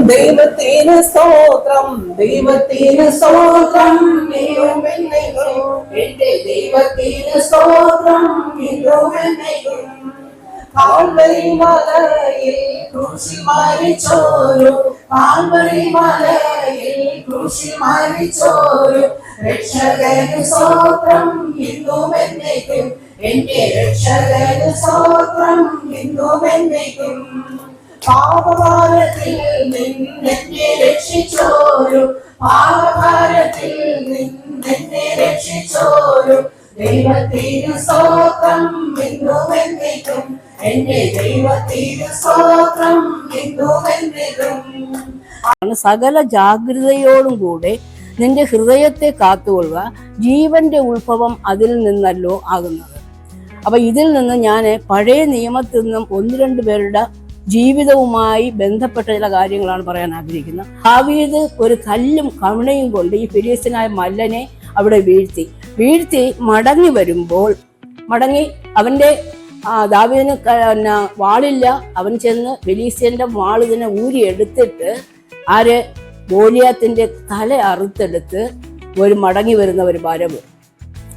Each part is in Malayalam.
ദൈവത്തിന് സ്തോത്രം, ദൈവത്തിന് സ്തോത്രം, എന്റെ ദൈവത്തിന് സ്തോത്രം. കാൽവരി മലയിൽ ക്രൂശിൽ മരിച്ചോരു, കാൽവരി മലയിൽ ക്രൂശിൽ മരിച്ചോരു രക്ഷകന് സ്തോത്രം ഇന്നും എന്നേക്കും, എന്റെ രക്ഷകന് സ്തോത്രം ഇന്നും എന്നേക്കും. പാപഭാരത്തിൽ നിന്നെ രക്ഷിച്ചോരു, പാപഭാരത്തിൽ നിന്നെ രക്ഷിച്ചോരു ദൈവത്തിന് സ്തോത്രം ഇന്നും എന്നേക്കും, എന്റെ ദൈവത്തിന് സ്തോത്രം ഇന്നും എന്നേക്കും. സകല ജാഗ്രതയോടും കൂടെ നിന്റെ ഹൃദയത്തെ കാത്തുകൊള്ളുക, ജീവന്റെ ഉത്ഭവം അതിൽ നിന്നല്ലോ ആകുന്നത്. അപ്പൊ ഇതിൽ നിന്ന് ഞാൻ പഴയ നിയമത്തിൽ നിന്നും 1-2 പേരുടെ ജീവിതവുമായി ബന്ധപ്പെട്ട ചില കാര്യങ്ങളാണ് പറയാൻ ആഗ്രഹിക്കുന്നത്. ദാവീദ് ഒരു കല്ലും കവണയും കൊണ്ട് ഈ ഫിലിസ്ത്യനായ മല്ലനെ അവിടെ വീഴ്ത്തി മടങ്ങി വരുമ്പോൾ, അവന്റെ ദാവീദിന് വാളില്ല, അവൻ ചെന്ന് ഫിലിസ്ത്യന്റെ വാളിനെ ഊരിയെടുത്തിട്ട് ഗോലിയാത്തിന്റെ തല അറുത്തെടുത്ത് മടങ്ങി വരുന്ന ഒരു വരവ്.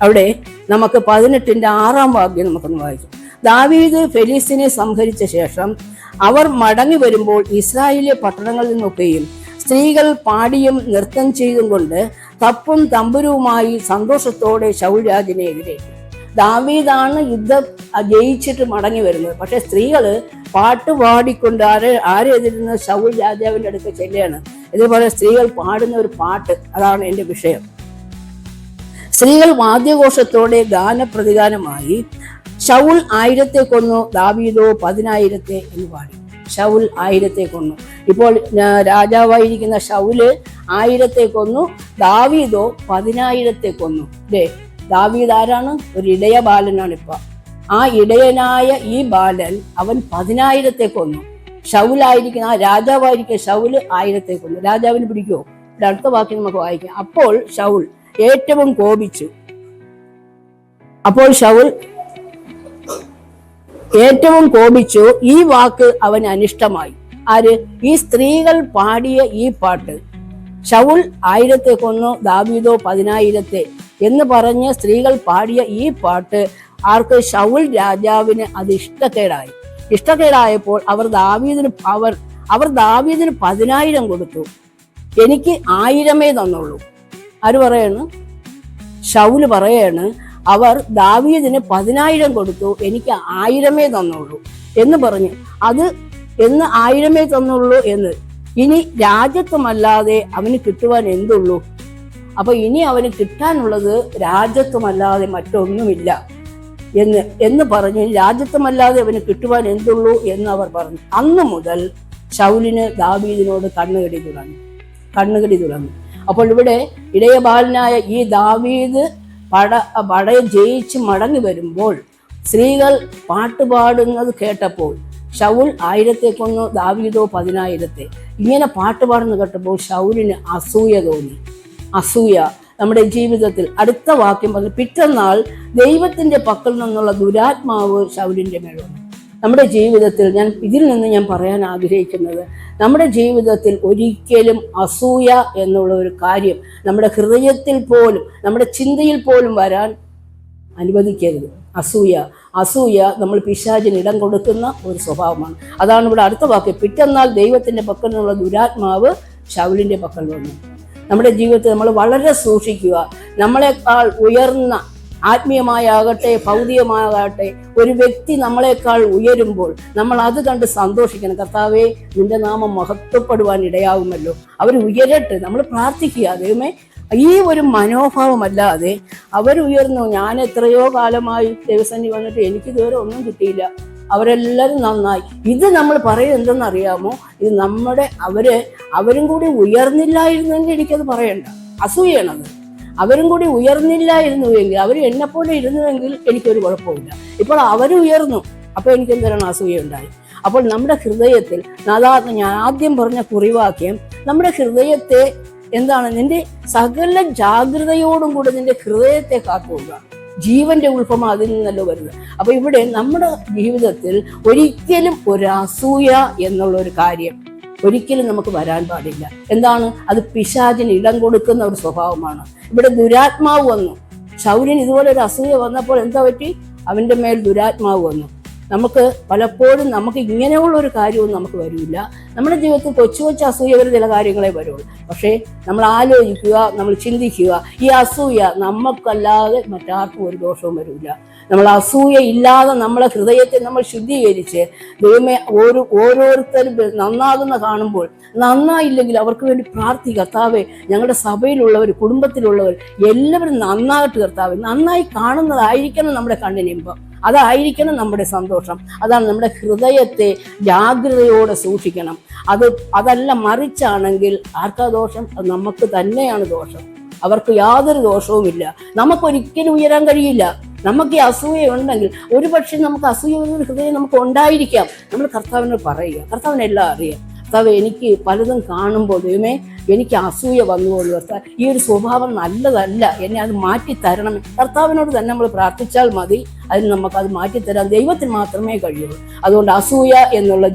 അവിടെ നമുക്ക് 18-ന്റെ 6-ാം വാക്യം നമുക്കൊന്ന് വായിക്കാം. ദാവീദ് ഫെലിസ്ത്യനെ സംഹരിച്ച ശേഷം അവർ മടങ്ങി വരുമ്പോൾ ഇസ്രായേലിലെ പട്ടണങ്ങളിൽ നിന്നൊക്കെയും സ്ത്രീകൾ പാടിയും നൃത്തം ചെയ്തും കൊണ്ട് തപ്പും തമ്പുരുവുമായി സന്തോഷത്തോടെ ശൗൽ രാജനെ എതിരേറ്റു. ദാവീദാണ് യുദ്ധം ജയിച്ചിട്ട് മടങ്ങി വരുന്നത്. പക്ഷെ സ്ത്രീകള് പാട്ട് പാടിക്കൊണ്ട് ആരെതിരുന്ന് ശൗൽ രാജാവിന്റെ അടുത്ത് ചെല്ലുകയാണ്. ഇതുപോലെ സ്ത്രീകൾ പാടുന്ന ഒരു പാട്ട്, അതാണ് എന്റെ വിഷയം. സ്ത്രീകൾ വാദ്യഘോഷത്തോടെ ഗാനപ്രതിഗാനമായി ശൗൽ 1000 കൊന്നു, ദാവീദോ 10,000 എന്ന് പാടി. ശൗൽ 1000 കൊന്നു. ഇപ്പോൾ രാജാവായിരിക്കുന്ന ശൗല് 1000 കൊന്നു, ദാവീദോ 10,000 കൊന്നു. അല്ലേ? ദാവീദ് ആരാണ്? ഒരു ഇടയ ബാലനാണ്. ഇപ്പൊ ആ ഇടയനായ ഈ ബാലൻ അവൻ 10,000 കൊന്നു. ശൗലായിരിക്കുന്ന രാജാവായിരിക്കുന്ന ശൗല് 1000 കൊന്നു. രാജാവിന് പിടിക്കുമോ? ഇവിടെ അടുത്ത വാക്യം നമുക്ക് വായിക്കാം. അപ്പോൾ ശൗൽ ഏറ്റവും കോപിച്ചു. ഈ വാക്ക് അവന് അനിഷ്ടമായി. ഈ സ്ത്രീകൾ പാടിയ ഈ പാട്ട്, ശൗൽ 1000 കൊന്നു, ദാവീദോ 10,000 എന്ന് പറഞ്ഞ് സ്ത്രീകൾ പാടിയ ഈ പാട്ട് ശൗൽ രാജാവിന് അത് ഇഷ്ടക്കേടായപ്പോൾ അവർ ദാവീദിന് 10,000 കൊടുത്തു. എനിക്ക് 1000 തന്നുള്ളൂ. ആര് പറയാണ്? ശൗല് പറയാണ്, അവർ ദാവീദിന് 10,000 കൊടുത്തു, എനിക്ക് 1000 തന്നുള്ളൂ എന്ന് പറഞ്ഞു. 1000 തന്നുള്ളൂ എന്ന്. ഇനി രാജ്യത്വമല്ലാതെ അവന് കിട്ടുവാൻ എന്തുള്ളൂ? അപ്പൊ ഇനി അവന് കിട്ടാനുള്ളത് രാജ്യത്വമല്ലാതെ മറ്റൊന്നുമില്ല എന്ന് പറഞ്ഞ്, രാജ്യത്വമല്ലാതെ അവന് കിട്ടുവാൻ എന്തുള്ളൂ എന്ന് അവർ പറഞ്ഞു. അന്ന് മുതൽ ശൗലിന് ദാവീദിനോട് കണ്ണുകടി തുടങ്ങി. അപ്പോൾ ഇവിടെ ഇടയബാലനായ ഈ ദാവീദ് പടയെ ജയിച്ച് മടങ്ങി വരുമ്പോൾ സ്ത്രീകൾ പാട്ടുപാടുന്നത് കേട്ടപ്പോൾ ശൗൽ 1000 കൊന്നു, ദാവീദോ 10,000. ഇങ്ങനെ പാട്ടുപാടുന്നത് കേട്ടപ്പോൾ ശൗലിന് അസൂയ തോന്നി. നമ്മുടെ ജീവിതത്തിൽ അടുത്ത വാക്യം പറഞ്ഞു, പിറ്റന്നാൾ ദൈവത്തിന്റെ പക്കൽ നിന്നുള്ള ദുരാത്മാവ് ശൗലിന്റെ മേൽ വന്നു. നമ്മുടെ ജീവിതത്തിൽ ഇതിൽ നിന്ന് ഞാൻ പറയാൻ ആഗ്രഹിക്കുന്നത്, നമ്മുടെ ജീവിതത്തിൽ ഒരിക്കലും അസൂയ എന്നുള്ള ഒരു കാര്യം നമ്മുടെ ഹൃദയത്തിൽ പോലും നമ്മുടെ ചിന്തയിൽ പോലും വരാൻ അനുവദിക്കരുത്. അസൂയ നമ്മൾ പിശാചിന് ഇടം കൊടുക്കുന്ന ഒരു സ്വഭാവമാണ്. അതാണ് ഇവിടെ അടുത്ത വാക്യം, പിറ്റന്നാൾ ദൈവത്തിന്റെ പക്കൽ നിന്നുള്ള ദുരാത്മാവ് ശൗലിന്റെ പക്കൽ വന്നു. നമ്മുടെ ജീവിതത്തിൽ നമ്മൾ വളരെ സൂക്ഷിക്കുക. നമ്മളെക്കാൾ ഉയർന്ന ആത്മീയമായാകട്ടെ ഭൗതികമാകട്ടെ ഒരു വ്യക്തി നമ്മളെക്കാൾ ഉയരുമ്പോൾ നമ്മൾ അത് കണ്ട് സന്തോഷിക്കണം. കർത്താവേ, നിന്റെ നാമം മഹത്വപ്പെടുവാൻ ഇടയാകുമല്ലോ, അവർ ഉയരട്ടെ. നമ്മൾ പ്രാർത്ഥിക്കുക, ദൈവമേ, ഈ ഒരു മനോഭാവമല്ലാതെ അവരുയർന്നു. ഞാൻ എത്രയോ കാലമായി ദൈവസന്നിധി വന്നിട്ട് എനിക്ക് ഇതുവരെ ഒന്നും കിട്ടിയില്ല, അവരെല്ലാവരും നന്നായി. ഇത് നമ്മൾ പറയുന്നത് എന്തെന്നറിയാമോ? ഇത് അവരും കൂടി ഉയർന്നില്ലായിരുന്നെങ്കിൽ എനിക്കത് പറയണ്ട, അസൂയണത്. അവരും കൂടി ഉയർന്നില്ലായിരുന്നുവെങ്കിൽ, അവർ എന്നെപ്പോലെ ഇരുന്നുവെങ്കിൽ എനിക്കൊരു കുഴപ്പമില്ല. ഇപ്പോൾ അവരുയർന്നു, അപ്പൊ എനിക്ക് എന്താണ് അസൂയ ഉണ്ടായി. അപ്പോൾ നമ്മുടെ ഹൃദയത്തിൽ, ഞാൻ ആദ്യം പറഞ്ഞ കുറിവാക്യം, നമ്മുടെ ഹൃദയത്തെ എന്താണ്, നിന്റെ സകല ജാഗ്രതയോടും കൂടെ നിന്റെ ഹൃദയത്തെ കാത്തുകൊള്ളുക. ജീവന്റെ ഉത്ഭവം അതിൽ നിന്നല്ലോ വരുന്നത്. അപ്പൊ ഇവിടെ നമ്മുടെ ജീവിതത്തിൽ ഒരിക്കലും ഒരു അസൂയ എന്നുള്ള ഒരു കാര്യം ഒരിക്കലും നമുക്ക് വരാൻ പാടില്ല. എന്താണ്? അത് പിശാചിന് ഇടം കൊടുക്കുന്ന ഒരു സ്വഭാവമാണ്. ഇവിടെ ദുരാത്മാവ് വന്നു. ശൗലിന് ഇതുപോലെ ഒരു അസൂയ വന്നപ്പോൾ എന്താ പറ്റി? അവന്റെ മേൽ ദുരാത്മാവ് വന്നു. നമുക്ക് പലപ്പോഴും നമുക്ക് ഇങ്ങനെയുള്ള ഒരു കാര്യവും നമുക്ക് വരില്ല. നമ്മുടെ ജീവിതത്തിൽ കൊച്ചു കൊച്ചു അസൂയകൾ ചില കാര്യങ്ങളെ വരുള്ളൂ. പക്ഷേ നമ്മൾ ആലോചിക്കുക, നമ്മൾ ചിന്തിക്കുക, ഈ അസൂയ നമുക്കല്ലാതെ മറ്റാർക്കും ഒരു ദോഷവും വരില്ല. നമ്മൾ അസൂയ ഇല്ലാതെ നമ്മളെ ഹൃദയത്തെ നമ്മൾ ശുദ്ധീകരിച്ച് ദൈവമേ ഓരോരുത്തരും നന്നാകുന്ന കാണുമ്പോൾ, നന്നായില്ലെങ്കിൽ അവർക്ക് വേണ്ടി പ്രാർത്ഥിക്കുക. കർത്താവേ, ഞങ്ങളുടെ സഭയിലുള്ളവർ, കുടുംബത്തിലുള്ളവർ എല്ലാവരും നന്നായിട്ട് കർത്താവേ, നന്നായി കാണുന്നതായിരിക്കണം നമ്മുടെ കണ്ണിനിമ്പം, അതായിരിക്കണം നമ്മുടെ സന്തോഷം. അതാണ് നമ്മുടെ ഹൃദയത്തെ ജാഗ്രതയോടെ സൂക്ഷിക്കണം. അതല്ല മറിച്ചാണെങ്കിൽ ആർക്കാ ദോഷം? അത് നമുക്ക് തന്നെയാണ് ദോഷം. അവർക്ക് യാതൊരു ദോഷവുമില്ല. നമുക്കൊരിക്കലും ഉയരാൻ കഴിയില്ല. നമുക്ക് ഈ അസൂയ ഉണ്ടെങ്കിൽ ഒരുപക്ഷെ നമുക്ക് അസൂയ ഒരു ഹൃദയം നമുക്ക് ഉണ്ടായിരിക്കാം. നമ്മൾ കർത്താവിനോട് പറയുക, കർത്താവിനെല്ലാം അറിയാം. കർത്താവ്, എനിക്ക് പലതും കാണുമ്പോൾ ദൈവമേ എനിക്ക് അസൂയ വന്നുപോകുന്നു കർത്താവ്, ഈ ഒരു സ്വഭാവം നല്ലതല്ല, എന്നെ അത് മാറ്റിത്തരണം. കർത്താവിനോട് തന്നെ നമ്മൾ പ്രാർത്ഥിച്ചാൽ മതി. അതിന് നമുക്കത് മാറ്റിത്തരാൻ ദൈവത്തിന് മാത്രമേ കഴിയുള്ളൂ. അതുകൊണ്ട് അസൂയ എന്നുള്ള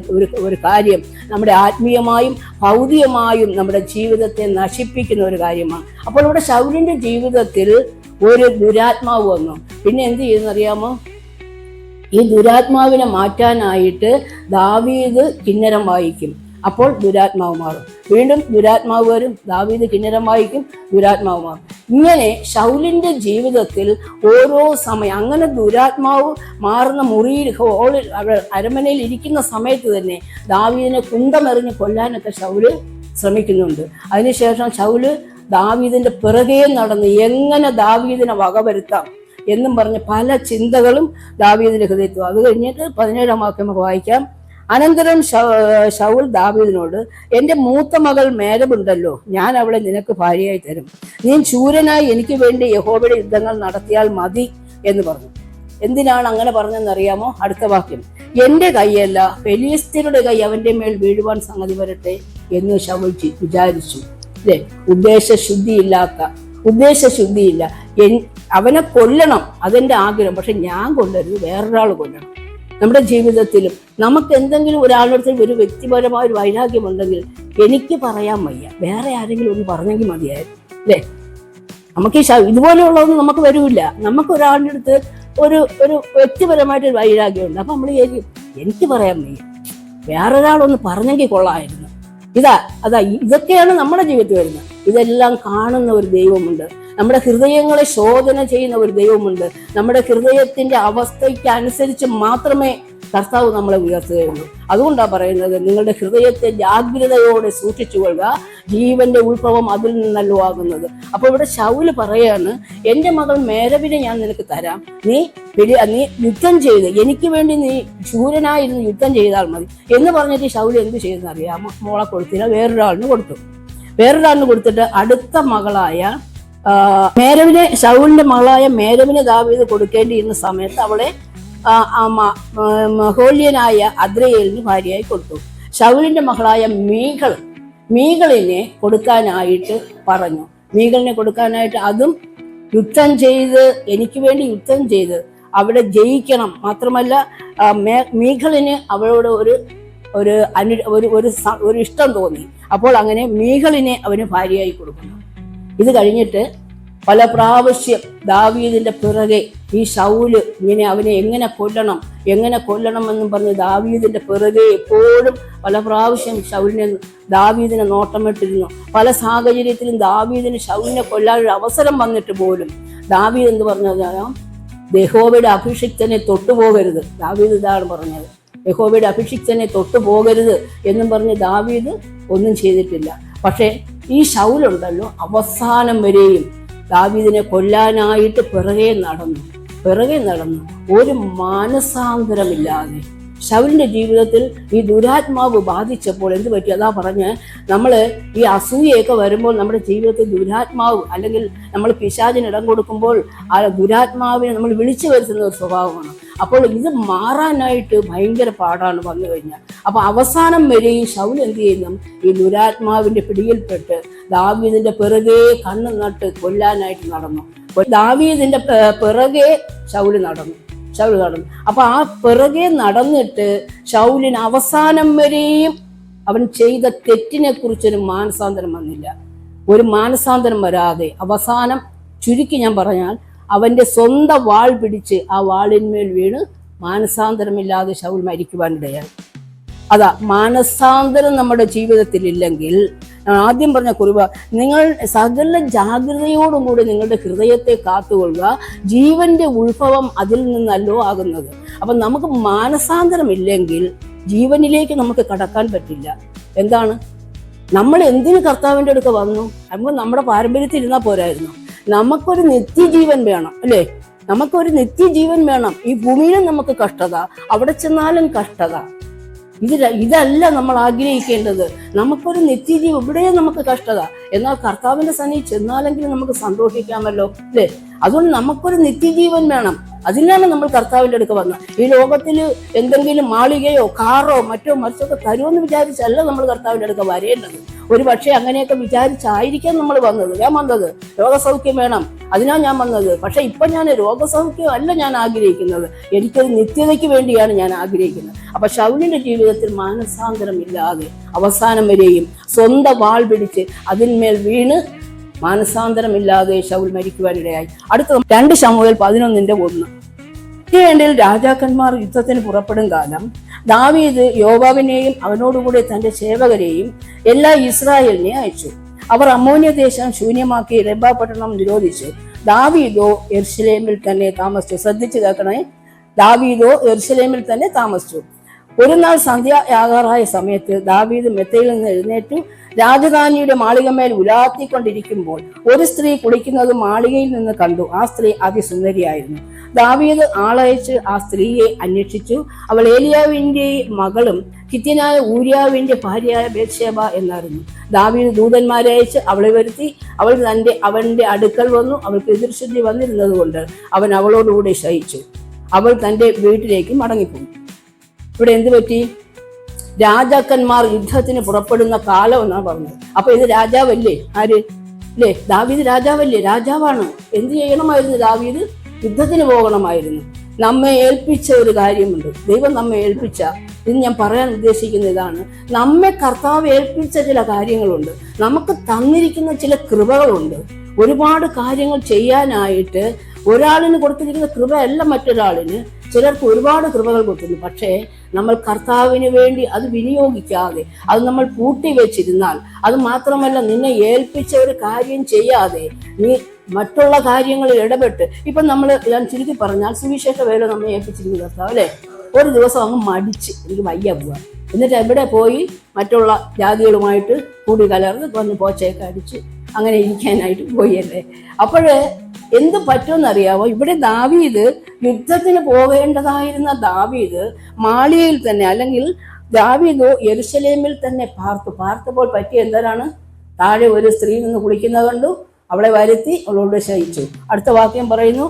ഒരു കാര്യം നമ്മുടെ ആത്മീയമായും ഭൗതികമായും നമ്മുടെ ജീവിതത്തെ നശിപ്പിക്കുന്ന ഒരു കാര്യമാണ്. അപ്പോൾ ഇവിടെ ശൗലിന്റെ ജീവിതത്തിൽ ഒരു ദുരാത്മാവ് വന്നു. പിന്നെ എന്ത് ചെയ്യുന്നറിയാമോ? ഈ ദുരാത്മാവിനെ മാറ്റാനായിട്ട് ദാവീദ് കിന്നരം വായിക്കും. അപ്പോൾ ദുരാത്മാവ് മാറും. വീണ്ടും ദുരാത്മാവ് വരും, ദാവീദ് കിന്നരം വായിക്കും, ദുരാത്മാവ് മാറും. ഇങ്ങനെ ശൗലിന്റെ ജീവിതത്തിൽ ഓരോ സമയം അങ്ങനെ ദുരാത്മാവ് മാറുന്ന മുറിയിൽ, ഹോളിൽ, അരമനയിൽ ഇരിക്കുന്ന സമയത്ത് തന്നെ ദാവീദിനെ കുന്തമെറിഞ്ഞ് കൊല്ലാനൊക്കെ ശൗല് ശ്രമിക്കുന്നുണ്ട്. അതിനുശേഷം ശൗല് ദാവീദിന്റെ പിറകെ നടന്ന് എങ്ങനെ ദാവീദിനെ വകവരുത്താം എന്നും പറഞ്ഞ് പല ചിന്തകളും ദാവീദിന്റെ ഹൃദയത്തിൽ. അത് കഴിഞ്ഞിട്ട് 17-ാം വാക്യം നമുക്ക് വായിക്കാം. അനന്തരം ശൗൽ ദാവീദിനോട്, എന്റെ മൂത്ത മകൾ മേരബുണ്ടല്ലോ, ഞാൻ അവളെ നിനക്ക് ഭാര്യയായി തരും. നീ ശൂരനായി എനിക്ക് വേണ്ടി യഹോവയുടെ യുദ്ധങ്ങൾ നടത്തിയാൽ മതി എന്ന് പറഞ്ഞു. എന്തിനാണ് അങ്ങനെ പറഞ്ഞെന്നറിയാമോ? അടുത്ത വാക്യം, എന്റെ കൈയല്ല ഫെലിസ്ത്യരുടെ കൈ അവന്റെ മേൽ വീഴുവാൻ സംഗതി വരട്ടെ എന്ന് ശൗൽ വിചാരിച്ചു. അല്ലേ? ഉദ്ദേശശുദ്ധിയില്ല. അവനെ കൊല്ലണം, അതെന്റെ ആഗ്രഹം. പക്ഷെ ഞാൻ കൊല്ലരുത്, വേറൊരാൾ കൊല്ലണം. നമ്മുടെ ജീവിതത്തിലും നമുക്ക് എന്തെങ്കിലും ഒരാളുടെ ഒരു വ്യക്തിപരമായ ഒരു വൈരാഗ്യമുണ്ടെങ്കിൽ എനിക്ക് പറയാൻ വയ്യ, വേറെ ആരെങ്കിലും ഒന്ന് പറഞ്ഞെങ്കിൽ മതിയായിരുന്നു. അല്ലേ? നമുക്ക് ഇതുപോലെയുള്ളതൊന്നും നമുക്ക് വരില്ല. നമുക്ക് ഒരാളുടെ അടുത്ത് ഒരു വ്യക്തിപരമായിട്ടൊരു വൈരാഗ്യമുണ്ട്. അപ്പൊ നമ്മൾ എനിക്ക് പറയാൻ വയ്യ, വേറൊരാളൊന്ന് പറഞ്ഞെങ്കിൽ കൊള്ളായിരുന്നു. ഇതൊക്കെയാണ് നമ്മുടെ ജീവിതത്തിൽ വരുന്നത്. ഇതെല്ലാം കാണുന്ന ഒരു ദൈവമുണ്ട്. നമ്മുടെ ഹൃദയങ്ങളെ ശോധന ചെയ്യുന്ന ഒരു ദൈവമുണ്ട്. നമ്മുടെ ഹൃദയത്തിന്റെ അവസ്ഥയ്ക്ക് അനുസരിച്ച് മാത്രമേ കർത്താവ് നമ്മളെ ഉയർത്തുകയുള്ളൂ. അതുകൊണ്ടാണ് പറയുന്നത്, നിങ്ങളുടെ ഹൃദയത്തെ ജാഗ്രതയോടെ സൂക്ഷിച്ചുകൊള്ളുക, ജീവന്റെ ഉത്ഭവം അതിൽ നിന്നല്ലോ ആകുന്നത്. അപ്പൊ ഇവിടെ ശൗല് പറയാണ്, എന്റെ മകൾ മേരബിനെ ഞാൻ നിനക്ക് തരാം, നീ യുദ്ധം ചെയ്ത് എനിക്ക് വേണ്ടി നീ ശൂരനായിരുന്നു യുദ്ധം ചെയ്താൽ മതി എന്ന് പറഞ്ഞിട്ട് ശൗല് എന്ത് ചെയ്യുന്ന അറിയാമോ? മോളെ കൊടുത്തില്ല, വേറൊരാളിന് കൊടുത്തിട്ട് അടുത്ത മകളായ മേരവിനെ, ശൗലിന്റെ മകളായ മേരവിനെ ദാവീദ് കൊടുക്കേണ്ടിയിരുന്ന സമയത്ത് അവളെ മഹോല്യനായ അദ്രയേലിന് ഭാര്യയായി കൊടുത്തു. ശൗലിന്റെ മകളായ മീകളിനെ കൊടുക്കാനായിട്ട് പറഞ്ഞു. മീകളിനെ കൊടുക്കാനായിട്ട് അതും യുദ്ധം ചെയ്ത് എനിക്ക് വേണ്ടി യുദ്ധം ചെയ്ത് അവിടെ ജയിക്കണം. മാത്രമല്ല മീകളിന് അവളോട് ഒരു ഇഷ്ടം തോന്നി. അപ്പോൾ അങ്ങനെ മീകളിനെ അവന് ഭാര്യയായി കൊടുക്കുന്നു. ഇത് കഴിഞ്ഞിട്ട് പല പ്രാവശ്യം ദാവീദിന്റെ പിറകെ ഈ ശൗല് ഇങ്ങനെ അവനെ എങ്ങനെ കൊല്ലണം എന്നും പറഞ്ഞ് ദാവീദിന്റെ പിറകെ എപ്പോഴും പല പ്രാവശ്യം ദാവീദിനെ നോട്ടമിട്ടിരുന്നു. പല സാഹചര്യത്തിലും ദാവീദിന് ശൗലിനെ കൊല്ലാനൊരു അവസരം വന്നിട്ട് പോലും ദാവീദ് എന്ത് പറഞ്ഞാൽ, യഹോവയുടെ അഭിഷിക്തനെ തൊട്ടുപോകരുത്. ദാവീദ് ഇതാണ് പറഞ്ഞത്, യഹോവയുടെ അഭിഷിക്തനെ തൊട്ടുപോകരുത് എന്നും പറഞ്ഞ് ദാവീദ് ഒന്നും ചെയ്തിട്ടില്ല. പക്ഷെ ഈ ശൗലുണ്ടല്ലോ, അവസാനം വരെയും ദാവീദിനെ കൊല്ലാനായിട്ട് പിറകെ നടന്നു. ഒരു മാനസാന്തരമില്ലാതെ ശൗലിന്റെ ജീവിതത്തിൽ ഈ ദുരാത്മാവ് ബാധിച്ചപ്പോൾ എന്ത് പറ്റി? അതാ പറഞ്ഞ്, നമ്മള് ഈ അസൂയയൊക്കെ വരുമ്പോൾ നമ്മുടെ ജീവിതത്തിൽ ദുരാത്മാവ്, അല്ലെങ്കിൽ നമ്മൾ പിശാചിന് ഇടം കൊടുക്കുമ്പോൾ ആ ദുരാത്മാവിനെ നമ്മൾ വിളിച്ചു വരുത്തുന്ന ഒരു സ്വഭാവമാണ്. അപ്പോൾ ഇത് മാറാനായിട്ട് ഭയങ്കര പാടാണ് വന്നു കഴിഞ്ഞാൽ. അപ്പൊ അവസാനം വരെ ഈ ശൗൽ എന്ത് ചെയ്യുന്നു? ഈ ദുരാത്മാവിന്റെ പിടിയിൽപ്പെട്ട് ദാവീദിന്റെ പിറകെ കണ്ണു നട്ട് കൊല്ലാനായിട്ട് നടന്നു. ദാവീദിന്റെ പിറകെ ശൗല് നടന്നു. അപ്പൊ ആ പിറകെ നടന്നിട്ട് ശൗലിന് അവസാനം വരെയും അവൻ ചെയ്ത തെറ്റിനെ കുറിച്ചൊരു മാനസാന്തരം വന്നില്ല. ഒരു മാനസാന്തരം വരാതെ അവസാനം ചുരുക്കി ഞാൻ പറഞ്ഞാൽ അവന്റെ സ്വന്തം വാൾ പിടിച്ച് ആ വാളിന്മേൽ വീണ് മാനസാന്തരമില്ലാതെ ശൗൽ മരിക്കുവാനിടയായി. അതാ, മാനസാന്തരം നമ്മുടെ ജീവിതത്തിൽ ഇല്ലെങ്കിൽ, ആദ്യം പറഞ്ഞ കുറിവ, നിങ്ങൾ സകല ജാഗ്രതയോടും കൂടി നിങ്ങളുടെ ഹൃദയത്തെ കാത്തുകൊള്ളുക, ജീവന്റെ ഉത്ഭവം അതിൽ നിന്നല്ലോ ആകുന്നത്. അപ്പൊ നമുക്ക് മാനസാന്തരം ഇല്ലെങ്കിൽ ജീവനിലേക്ക് നമുക്ക് കടക്കാൻ പറ്റില്ല. എന്താണ്, നമ്മൾ എന്തിന് കർത്താവിൻ്റെ അടുക്ക വന്നു? നമുക്ക് നമ്മുടെ പാരമ്പര്യത്തിൽ ഇരുന്നാൽ പോരായിരുന്നു. നമുക്കൊരു നിത്യജീവൻ വേണം, അല്ലേ? നമുക്കൊരു നിത്യജീവൻ വേണം. ഈ ഭൂമിയിലും നമുക്ക് കഷ്ടത, അവിടെ ചെന്നാലും കഷ്ടത. ഇതല്ല നമ്മൾ ആഗ്രഹിക്കേണ്ടത്. നമുക്കൊരു നിത്യജീവൻ, ഇവിടെയും നമുക്ക് കഷ്ടത, എന്നാൽ കർത്താവിന്റെ സന്നിധി ചെന്നാലെങ്കിലും നമുക്ക് സന്തോഷിക്കാമല്ലോ, അല്ലേ? അതുകൊണ്ട് നമുക്കൊരു നിത്യജീവൻ വേണം. അതിനാണ് നമ്മൾ കർത്താവിന്റെ അടുക്ക വന്നത്. ഈ ലോകത്തിൽ എന്തെങ്കിലും മാളികയോ കാറോ മറ്റോ മറിച്ചൊക്കെ തരുമെന്ന് വിചാരിച്ചല്ല നമ്മൾ കർത്താവിന്റെ അടുക്ക വരേണ്ടത്. ഒരു പക്ഷേ അങ്ങനെയൊക്കെ വിചാരിച്ചായിരിക്കാം നമ്മൾ വന്നത്. ഞാൻ വന്നത് രോഗസൗഖ്യം വേണം, അതിനാണ് ഞാൻ വന്നത്. പക്ഷെ ഇപ്പൊ ഞാൻ രോഗസൗഖ്യം അല്ല ഞാൻ ആഗ്രഹിക്കുന്നത്, എനിക്കൊരു നിത്യതയ്ക്ക് വേണ്ടിയാണ് ഞാൻ ആഗ്രഹിക്കുന്നത്. അപ്പൊ ശൗലിന്റെ ജീവിതത്തിൽ മാനസാന്തരം ഇല്ലാതെ അവസാനം വരെയും സ്വന്തം വാൾ പിടിച്ച് അതിന്മേൽ വീണ് മാനസാന്തരമില്ലാതെ ശൗൽ മരിക്കുവാനിടയായി. അടുത്ത 2 ശമൂവേൽ 11:1. ഇസ്രായേലിൽ രാജാക്കന്മാർ യുദ്ധത്തിന് പുറപ്പെടും കാലം ദാവീദ് യോവാബിനെയും അവനോടുകൂടെ തന്റെ സേവകരെയും എല്ലാ ഇസ്രായേലിനെ അയച്ചു. അവർ അമ്മോന്യ ദേശം ശൂന്യമാക്കി റെബ പട്ടണം നിരോധിച്ചു. ദാവീദോ യെരൂശലേമിൽ തന്നെ താമസിച്ചു. ശ്രദ്ധിച്ചു കേൾക്കണേ, ദാവീദോ യെരൂശലേമിൽ തന്നെ താമസിച്ചു. ഒരു നാൾ സന്ധ്യയാകാറായ സമയത്ത് ദാവീദ് മെത്തയിൽ നിന്ന് എഴുന്നേറ്റു രാജധാനിയുടെ മാളികമേൽ ഉലാത്തിക്കൊണ്ടിരിക്കുമ്പോൾ ഒരു സ്ത്രീ കുളിക്കുന്നത് മാളികയിൽ നിന്ന് കണ്ടു. ആ സ്ത്രീ അതിസുന്ദരിയായിരുന്നു. ദാവീദ് ആളയച്ച് ആ സ്ത്രീയെ അന്വേഷിച്ചു. അവൾ ഏലിയാവിന്റെ മകളും ഹിത്യനായ ഊര്യാവിന്റെ ഭാര്യയായ ബേത്ശേബ എന്നായിരുന്നു. ദാവീദ് ദൂതന്മാരെ അയച്ച് അവളെ വരുത്തി. അവന്റെ അടുക്കൽ വന്നു. അവൾക്ക് എതിർശുദ്ധി വന്നിരുന്നത് കൊണ്ട് അവൻ അവളോടുകൂടെ ശയിച്ചു. അവൾ തന്റെ വീട്ടിലേക്ക് മടങ്ങിപ്പോയി. ഇവിടെ എന്ത് പറ്റി? രാജാക്കന്മാർ യുദ്ധത്തിന് പുറപ്പെടുന്ന കാലം എന്നാണ് പറഞ്ഞത്. അപ്പൊ ഇത് രാജാവല്ലേ? ആര്? അല്ലേ? ദാവീദ് രാജാവല്ലേ? രാജാവാണ്. എന്ത് ചെയ്യണമായിരുന്നു? ദാവീദ് യുദ്ധത്തിന് പോകണമായിരുന്നു. നമ്മെ ഏൽപ്പിച്ച ഒരു കാര്യമുണ്ട്. ദൈവം നമ്മെ ഏൽപ്പിച്ച, ഇത് ഞാൻ പറയാൻ ഉദ്ദേശിക്കുന്ന ഇതാണ്, നമ്മെ കർത്താവ് ഏൽപ്പിച്ച ചില കാര്യങ്ങളുണ്ട്. നമുക്ക് തന്നിരിക്കുന്ന ചില കൃപകളുണ്ട്. ഒരുപാട് കാര്യങ്ങൾ ചെയ്യാനായിട്ട് ഒരാളിന് കൊടുത്തിരിക്കുന്ന കൃപയല്ല മറ്റൊരാളിന്. ചിലർക്ക് ഒരുപാട് കൃപകൾ കൊടുക്കുന്നു. പക്ഷേ നമ്മൾ കർത്താവിന് വേണ്ടി അത് വിനിയോഗിക്കാതെ, അത് നമ്മൾ പൂട്ടി വെച്ചിരുന്നാൽ, അത് മാത്രമല്ല നിന്നെ ഏൽപ്പിച്ച ഒരു കാര്യം ചെയ്യാതെ നീ മറ്റുള്ള കാര്യങ്ങളിൽ ഇടപെട്ട്, ഇപ്പം ഞാൻ ചുരുക്കി പറഞ്ഞാൽ സുവിശേഷ വേല നമ്മെ ഏൽപ്പിച്ചിരിക്കുന്ന കർത്താവ്, അല്ലേ? ഒരു ദിവസം അങ്ങ് മടിച്ച് എനിക്ക് വയ്യ പോവാ, എന്നിട്ട് എവിടെ പോയി മറ്റുള്ള ജാതികളുമായിട്ട് കൂടി കലർന്ന് വന്ന് പോച്ചയൊക്കെ അടിച്ച് അങ്ങനെ ഇരിക്കാനായിട്ട് പോയല്ലേ. അപ്പോഴ് എന്ത് പറ്റുമെന്നറിയാവോ? ഇവിടെ ദാവീദ് യുദ്ധത്തിന് പോകേണ്ടതായിരുന്ന ദാവീദ് മാളികയിൽ തന്നെ, അല്ലെങ്കിൽ ദാവീദ് യെരൂശലേമിൽ തന്നെ പാർത്തപ്പോൾ പറ്റിയ എന്താണ്? താഴെ ഒരു സ്ത്രീ നിന്ന് കുളിക്കുന്നത് കണ്ടു, അവളെ വരുത്തി അവളോട് ശയിച്ചു. അടുത്ത വാക്യം പറയുന്നു.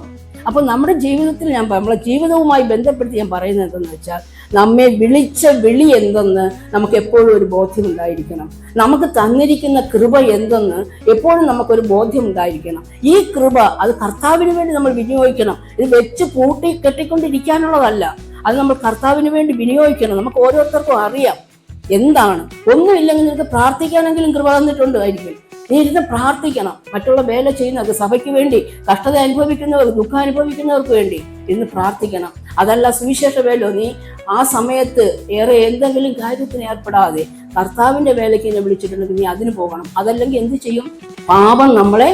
അപ്പൊ നമ്മുടെ ജീവിതത്തിൽ നമ്മളെ ജീവിതവുമായി ബന്ധപ്പെടുത്തി ഞാൻ പറയുന്നത് എന്തെന്ന് വെച്ചാൽ, നമ്മെ വിളിച്ച വിളി എന്തെന്ന് നമുക്ക് എപ്പോഴും ഒരു ബോധ്യം ഉണ്ടായിരിക്കണം. നമുക്ക് തന്നിരിക്കുന്ന കൃപ എന്തെന്ന് എപ്പോഴും നമുക്കൊരു ബോധ്യം ഉണ്ടായിരിക്കണം. ഈ കൃപ അത് കർത്താവിന് വേണ്ടി നമ്മൾ വിനിയോഗിക്കണം. ഇത് വെച്ച് പൂട്ടി കെട്ടിക്കൊണ്ടിരിക്കാനുള്ളതല്ല. അത് നമ്മൾ കർത്താവിന് വേണ്ടി വിനിയോഗിക്കണം. നമുക്ക് ഓരോരുത്തർക്കും അറിയാം എന്താണ്. ഒന്നുമില്ലെങ്കിൽ നിനക്ക് പ്രാർത്ഥിക്കാനെങ്കിലും കൃപ തന്നിട്ടുണ്ടായിരിക്കും. നീ ഇരുന്ന് പ്രാർത്ഥിക്കണം. മറ്റുള്ള വേല ചെയ്യുന്നവർക്ക്, സഭയ്ക്ക് വേണ്ടി, കഷ്ടത അനുഭവിക്കുന്നവർക്ക്, ദുഃഖം അനുഭവിക്കുന്നവർക്ക് വേണ്ടി ഇന്ന് പ്രാർത്ഥിക്കണം. അതല്ല സുവിശേഷ വേല, നീ ആ സമയത്ത് ഏറെ എന്തെങ്കിലും കാര്യത്തിന് ഏർപ്പെടാതെ കർത്താവിന്റെ വേലയ്ക്ക് എന്നെ വിളിച്ചിട്ടുണ്ടെങ്കിൽ നീ അതിന് പോകണം. അതല്ലെങ്കിൽ എന്ത് ചെയ്യും? പാപം നമ്മളെ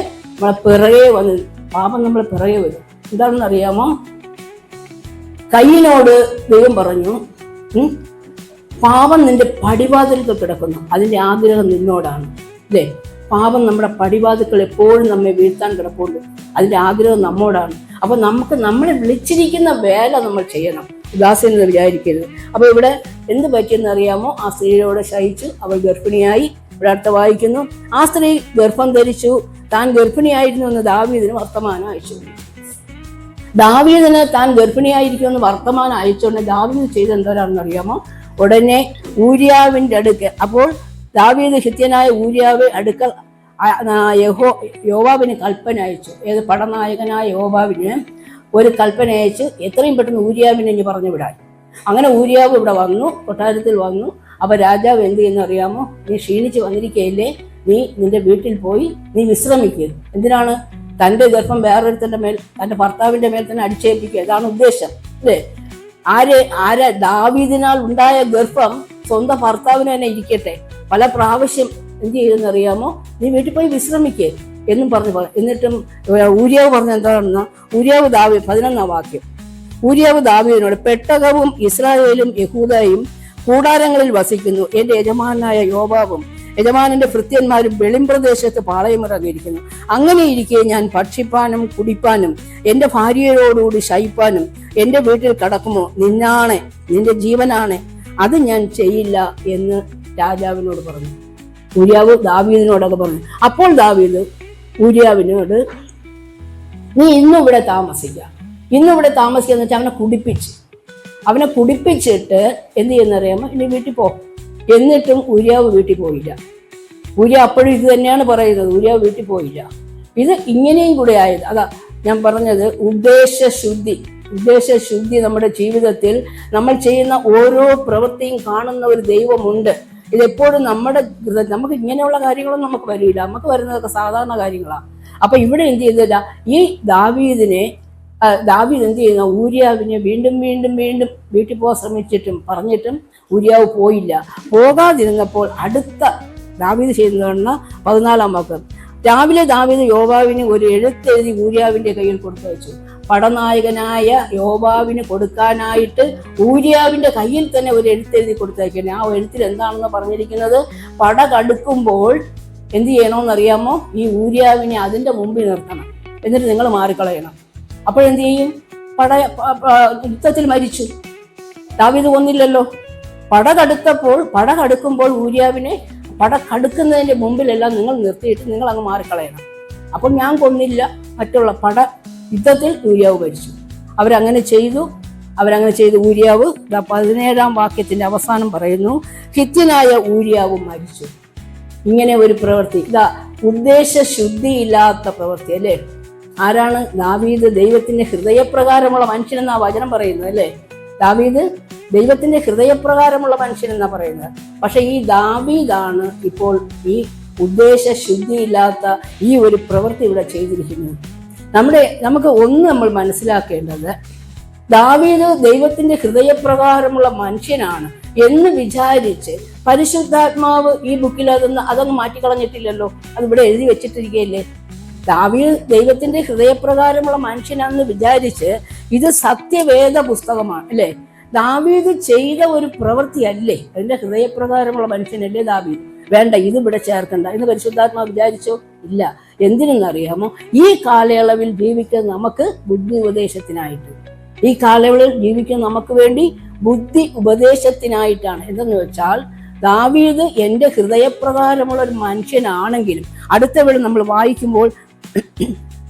പിറകെ വരും. എന്താണെന്ന് അറിയാമോ? കയ്യിനോട് ദൈവം പറഞ്ഞു, പാപം നിന്റെ പടിവാതിൽക്ക് കിടക്കുന്നു, അതിന്റെ ആഗ്രഹം നിന്നോടാണ്. അല്ലേ? പാപം നമ്മുടെ പടിവാതിൽക്കൾ എപ്പോഴും നമ്മെ വീഴ്ത്താൻ കിടപ്പുണ്ട്, അതിന്റെ ആഗ്രഹം നമ്മോടാണ്. അപ്പൊ നമ്മളെ വിളിച്ചിരിക്കുന്ന വേല നമ്മൾ ചെയ്യണം, ഉദാസീനത വിചാരിക്കരുത്. അപ്പൊ ഇവിടെ എന്ത് പറ്റിയെന്ന് അറിയാമോ? ആ സ്ത്രീയോട് ശയിച്ചു, അവൾ ഗർഭിണിയായി. ഇവിടെ അടുത്ത വായിക്കുന്നു, ആ സ്ത്രീ ഗർഭം ധരിച്ചു, താൻ ഗർഭിണിയായിരുന്നു എന്ന് ദാവീദിന് വർത്തമാനം അയച്ചു. ദാവീദിന് താൻ ഗർഭിണിയായിരിക്കുമെന്ന് വർത്തമാനം അയച്ചുകൊണ്ട് ദാവീദ് ചെയ്ത് എന്തോരാണെന്ന് അറിയാമോ? ഉടനെ ഊര്യാവിന്റെ അടുക്കൽ, അപ്പോൾ ദാവീദ് ഹിത്യനായ ഊര്യാവ് അടുക്കൽ യോവാബിന് കൽപ്പന അയച്ചു. ഏത്? പടനായകനായ യോവാബിന് ഒരു കൽപ്പന അയച്ച് എത്രയും പെട്ടെന്ന് ഊര്യാവിനെ പറഞ്ഞു വിടാൻ. അങ്ങനെ ഊര്യാവ് ഇവിടെ വന്നു, കൊട്ടാരത്തിൽ വന്നു. അപ്പൊ രാജാവ് എന്ത് ചെയ്യുന്ന അറിയാമോ? നീ ക്ഷീണിച്ച് വന്നിരിക്കുകയല്ലേ, നീ നിന്റെ വീട്ടിൽ പോയി നീ വിശ്രമിക്കുക. എന്തിനാണ്? തന്റെ ഗർഭം വേറൊരുത്തന്റെ മേൽ, തന്റെ ഭർത്താവിന്റെ മേൽ തന്നെ അടിച്ചേൽപ്പിക്കുക. ഇതാണ് ഉദ്ദേശം, അല്ലേ? ദാവീദിനാൽ ഉണ്ടായ ഗർഭം സ്വന്തം ഭർത്താവിന് തന്നെ ഇരിക്കട്ടെ. പല പ്രാവശ്യം എന്ത് ചെയ്തെന്ന് അറിയാമോ? നീ വീട്ടിൽ പോയി വിശ്രമിക്കേ എന്നും പറഞ്ഞു. എന്നിട്ടും ഊരിയാവ് പറഞ്ഞ എന്താണെന്ന്, ഊരിയാവ് 11-ാം വാക്യം, ഊരിയാവ് ദാവീദിനോട്, പെട്ടകവും ഇസ്രായേലും യഹൂദയും കൂടാരങ്ങളിൽ വസിക്കുന്നു. എന്റെ യജമാനായ യോവാബും യജമാനന്റെ ഭൃത്യന്മാരും വെളിമ്പ്രദേശത്ത് പാളയമിറങ്ങിയിരിക്കുന്നു. അങ്ങനെ ഇരിക്കെ ഞാൻ ഭക്ഷിപ്പാനും കുടിപ്പാനും എന്റെ ഭാര്യയോടുകൂടി ശയിപ്പാനും എന്റെ വീട്ടിൽ കടക്കുമോ? നിന്നാണ്, നിന്റെ ജീവനാണ്, അത് ഞാൻ ചെയ്യില്ല എന്ന് രാജാവിനോട് പറഞ്ഞു. ഊരിയാവ് ദാവീദിനോടൊക്കെ പറഞ്ഞു. അപ്പോൾ ദാവീദ് ഊരിയാവിനോട്, നീ ഇന്നിവിടെ താമസിക്കുക. ഇന്നിവിടെ താമസിക്കുക എന്ന് വെച്ചാൽ അവനെ കുടിപ്പിച്ചിട്ട് എന്ത് ചെയ്യുന്നറിയാമോ? ഇനി വീട്ടിൽ പോ. എന്നിട്ടും ഊരിയാവ് വീട്ടിൽ പോയില്ല. ഊരിയാവ് അപ്പോഴും ഇത് തന്നെയാണ് പറയുന്നത്, ഊരിയാവ് വീട്ടിൽ പോയില്ല. ഇത് ഇങ്ങനെയും കൂടെ ആയത്. അതാ ഞാൻ പറഞ്ഞത്, ഉദ്ദേശശുദ്ധി നമ്മുടെ ജീവിതത്തിൽ നമ്മൾ ചെയ്യുന്ന ഓരോ പ്രവൃത്തിയും കാണുന്ന ഒരു ദൈവമുണ്ട്. ഇതെപ്പോഴും നമുക്ക് ഇങ്ങനെയുള്ള കാര്യങ്ങളൊന്നും നമുക്ക് വരില്ല. നമുക്ക് വരുന്നതൊക്കെ സാധാരണ കാര്യങ്ങളാണ്. അപ്പൊ ഇവിടെ എന്ത് ചെയ്തില്ല, ഈ ദാവീദ് എന്ത് ചെയ്യുന്ന, ഊരിയാവിനെ വീണ്ടും വീട്ടിൽ പോകാൻ ശ്രമിച്ചിട്ടും പറഞ്ഞിട്ടും ഊരിയാവ് പോയില്ല. പോകാതിരുന്നപ്പോൾ അടുത്ത ദാവീദ് ചെയ്യുന്നതാണ് 14-ാം വാക്യം. രാവിലെ ദാവീദ് യോവാബിന് ഒരു എഴുത്തെഴുതി ഊരിയാവിന്റെ കയ്യിൽ കൊടുത്തയച്ചു. പടനായകനായ യോവാബിന് കൊടുക്കാനായിട്ട് ഊരിയാവിന്റെ കയ്യിൽ തന്നെ ഒരു എഴുത്തെഴുതി കൊടുത്തയക്കണേ. ആ എഴുത്തിൽ എന്താണെന്ന് പറഞ്ഞിരിക്കുന്നത്, പട കടുക്കുമ്പോൾ എന്ത് ചെയ്യണമെന്നറിയാമോ? ഈ ഊരിയാവിനെ അതിന്റെ മുമ്പിൽ നിർത്തണം, എന്നിട്ട് നിങ്ങൾ മാറിക്കളയണം. അപ്പോഴെന്ത് ചെയ്യും? യുദ്ധത്തിൽ മരിച്ചു. ദാവീദ് കൊന്നില്ലല്ലോ. പട കടുക്കുമ്പോൾ ഊരിയാവിനെ പട കടുക്കുന്നതിന്റെ മുമ്പിലെല്ലാം നിങ്ങൾ നിർത്തിയിട്ട് നിങ്ങൾ അങ്ങ് മാറിക്കളയണം. അപ്പോൾ ഞാൻ കൊന്നില്ല, മറ്റുള്ള യുദ്ധത്തിൽ ഊരിയാവ് മരിച്ചു. അവരങ്ങനെ ചെയ്തു. ഊരിയാവ് 17-ാം വാക്യത്തിന്റെ അവസാനം പറയുന്നു, ഹിത്യനായ ഊരിയാവ് മരിച്ചു. ഇങ്ങനെ ഒരു പ്രവൃത്തി, ഉദ്ദേശശുദ്ധിയില്ലാത്ത പ്രവൃത്തി, അല്ലേ? ആരാണ്? ദാവീദ് ദൈവത്തിന്റെ ഹൃദയപ്രകാരമുള്ള മനുഷ്യനെന്നാ വചനം പറയുന്നത്, അല്ലേ? ദാവീദ് ദൈവത്തിന്റെ ഹൃദയപ്രകാരമുള്ള മനുഷ്യനെന്നാ പറയുന്നത്. പക്ഷെ ഈ ദാവീദാണ് ഇപ്പോൾ ഈ ഉദ്ദേശശുദ്ധിയില്ലാത്ത ഈ ഒരു പ്രവൃത്തി ഇവിടെ ചെയ്തിരിക്കുന്നത്. നമുക്ക് നമ്മൾ മനസ്സിലാക്കേണ്ടത്, ദാവീദ് ദൈവത്തിന്റെ ഹൃദയപ്രകാരമുള്ള മനുഷ്യനാണ് എന്ന് വിചാരിച്ച് പരിശുദ്ധാത്മാവ് ഈ ബുക്കിൽ അതങ്ങ് മാറ്റിക്കളഞ്ഞിട്ടില്ലല്ലോ. അതിവിടെ എഴുതി വെച്ചിട്ടിരിക്കുകയല്ലേ. ദാവീദ് ദൈവത്തിന്റെ ഹൃദയപ്രകാരമുള്ള മനുഷ്യനാണെന്ന് വിചാരിച്ച് ഇത് സത്യവേദ പുസ്തകമാണ്, അല്ലേ? ദാവീദ് ചെയ്ത ഒരു പ്രവൃത്തിയല്ലേ, അതിന്റെ ഹൃദയപ്രകാരമുള്ള മനുഷ്യനല്ലേ ദാവീദ്. വേണ്ട, ഇത് ഇവിടെ ചേർക്കണ്ട എന്ന് പരിശുദ്ധാത്മാവ് വിചാരിച്ചോ? ഇല്ല. എന്തിനെന്നറിയാമോ? ഈ കാലയളവിൽ ജീവിക്കുന്ന നമുക്ക് ബുദ്ധി ഉപദേശത്തിനായിട്ട്, ഈ കാലയളവിൽ ജീവിക്കുന്ന നമുക്ക് വേണ്ടി ബുദ്ധി ഉപദേശത്തിനായിട്ടാണ്. എന്തെന്ന് വെച്ചാൽ, ദാവീദ് എൻ്റെ ഹൃദയപ്രകാരമുള്ള ഒരു മനുഷ്യനാണെങ്കിലും അടുത്ത വേള നമ്മൾ വായിക്കുമ്പോൾ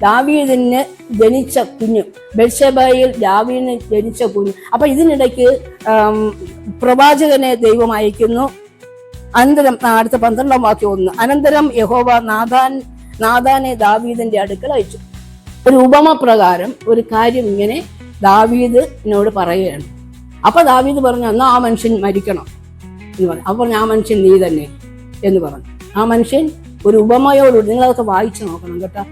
ദാവീദിന് ജനിച്ച കുഞ്ഞ്, ബത്ശേബയിൽ ദാവീദിന് ജനിച്ച കുഞ്ഞ്. അപ്പൊ ഇതിനിടയ്ക്ക് പ്രവാചകനെ ദൈവം അയക്കുന്നു. അനന്തരം അടുത്ത 12-ാം വാക്യം 1, അനന്തരം യഹോവ നാഥാനെ ദാവീദിന്റെ അടുക്കൽ അയച്ചു. ഒരു ഉപമ പ്രകാരം ഒരു കാര്യം ഇങ്ങനെ ദാവീദിനോട് പറയുകയാണ്. അപ്പൊ ദാവീദ് പറഞ്ഞു, എന്നാ ആ മനുഷ്യൻ മരിക്കണം എന്ന് പറഞ്ഞു. അപ്പൊ പറഞ്ഞു, ആ മനുഷ്യൻ നീ തന്നെ എന്ന് പറഞ്ഞു. ആ മനുഷ്യൻ ഒരു ഉപമയോടുകൂടി, നിങ്ങളതൊക്കെ വായിച്ചു നോക്കണം കേട്ടോ.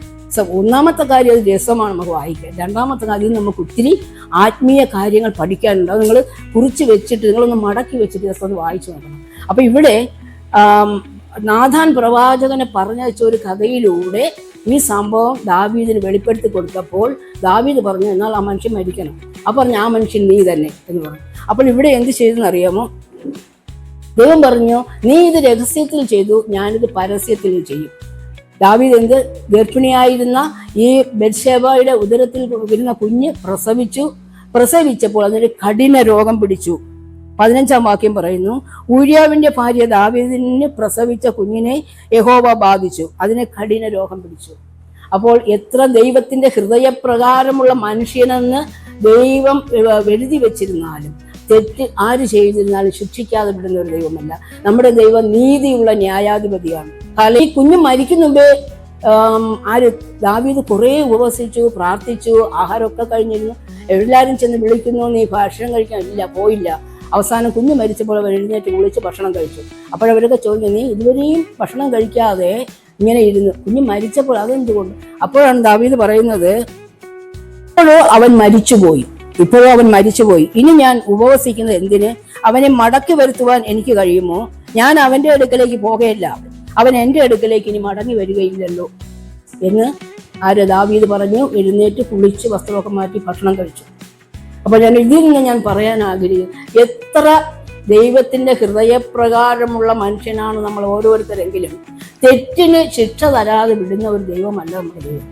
ഒന്നാമത്തെ കാര്യം അത് രസമാണ് നമുക്ക് വായിക്കാൻ. രണ്ടാമത്തെ കാര്യം നമുക്ക് ഒത്തിരി ആത്മീയ കാര്യങ്ങൾ പഠിക്കാനുണ്ട്. അത് നിങ്ങൾ കുറിച്ച് വെച്ചിട്ട് നിങ്ങളൊന്ന് മടക്കി വെച്ചിട്ട് രസം ഒന്ന് വായിച്ചു നോക്കണം. അപ്പൊ ഇവിടെ നാഥാൻ പ്രവാചകനെ പറഞ്ഞയച്ച ഒരു കഥയിലൂടെ ഈ സംഭവം ദാവീദിന് വെളിപ്പെടുത്തി കൊടുത്തപ്പോൾ ദാവീദ് പറഞ്ഞു, എന്നാൽ ആ മനുഷ്യൻ മരിക്കണം. അപ്പൊ പറഞ്ഞു, ആ മനുഷ്യൻ നീ തന്നെ എന്ന് പറഞ്ഞു. അപ്പോൾ ഇവിടെ എന്ത് ചെയ്തെന്നറിയാമോ? ദൈവം പറഞ്ഞു, നീ ഇത് രഹസ്യത്തിൽ ചെയ്തു, ഞാനിത് പരസ്യത്തിൽ ചെയ്യും. ദാവീദ് ഗർഭിണിയായിരുന്ന ഈ ബത്ശേബയുടെ ഉദരത്തിൽ വരുന്ന കുഞ്ഞ് പ്രസവിച്ചപ്പോൾ അതിന് കഠിന രോഗം പിടിച്ചു. 15-ാം വാക്യം പറയുന്നു, ഊരിയാവിന്റെ ഭാര്യ ദാവീദിന് പ്രസവിച്ച കുഞ്ഞിനെ യഹോവ ബാധിച്ചു, അതിന് കഠിന രോഗം പിടിച്ചു. അപ്പോൾ എത്ര ദൈവത്തിന്റെ ഹൃദയപ്രകാരമുള്ള മനുഷ്യനെന്ന് ദൈവം എഴുതി വെച്ചിരുന്നാലും, തെറ്റ് ആര് ചെയ്തിരുന്നാലും ശിക്ഷിക്കാതെ വിടുന്ന ഒരു ദൈവമല്ല. നമ്മുടെ ദൈവം നീതിയുള്ള ന്യായാധിപതിയാണ്. ഈ കുഞ്ഞ് മരിക്കുന്നുമ്പേ ദാവീദ് കുറേ ഉപവസിച്ചു, പ്രാർത്ഥിച്ചു, ആഹാരമൊക്കെ കഴിഞ്ഞിരുന്നു. എല്ലാവരും ചെന്ന് വിളിക്കുന്നു, നീ ഭക്ഷണം കഴിക്കാൻ. ഇല്ല, പോയില്ല. അവസാനം കുഞ്ഞ് മരിച്ചപ്പോൾ അവർ എഴുന്നേറ്റ് കുളിച്ച് ഭക്ഷണം കഴിച്ചു. അപ്പോഴവരൊക്കെ ചോദിച്ചു, നീ ഇതുവരെയും ഭക്ഷണം കഴിക്കാതെ ഇങ്ങനെ ഇരുന്നു, കുഞ്ഞ് മരിച്ചപ്പോൾ അതെന്തുകൊണ്ട്? അപ്പോഴാണ് ദാവീദ് പറയുന്നത്, ഇപ്പോഴോ അവൻ മരിച്ചുപോയി, ഇനി ഞാൻ ഉപവസിക്കുന്നത് എന്തിന്? അവനെ മടക്കി വരുത്തുവാൻ എനിക്ക് കഴിയുമോ? ഞാൻ അവന്റെ അടുക്കലേക്ക് പോകയില്ല, അവൻ എന്റെ അടുക്കലേക്ക് ഇനി മടങ്ങി വരികയില്ലല്ലോ എന്ന് ദാവീദ് പറഞ്ഞു. എഴുന്നേറ്റ് കുളിച്ച് വസ്ത്രമൊക്കെ മാറ്റി ഭക്ഷണം കഴിച്ചു. അപ്പൊ ഇതിൽ നിന്ന് ഞാൻ പറയാൻ ആഗ്രഹിക്കുന്നു, എത്ര ദൈവത്തിന്റെ ഹൃദയപ്രകാരമുള്ള മനുഷ്യനാണ് നമ്മൾ ഓരോരുത്തരെങ്കിലും. തെറ്റിന് ശിക്ഷ തരാതെ വിടുന്ന ഒരു ദൈവമല്ല നമ്മുടെ ദൈവം.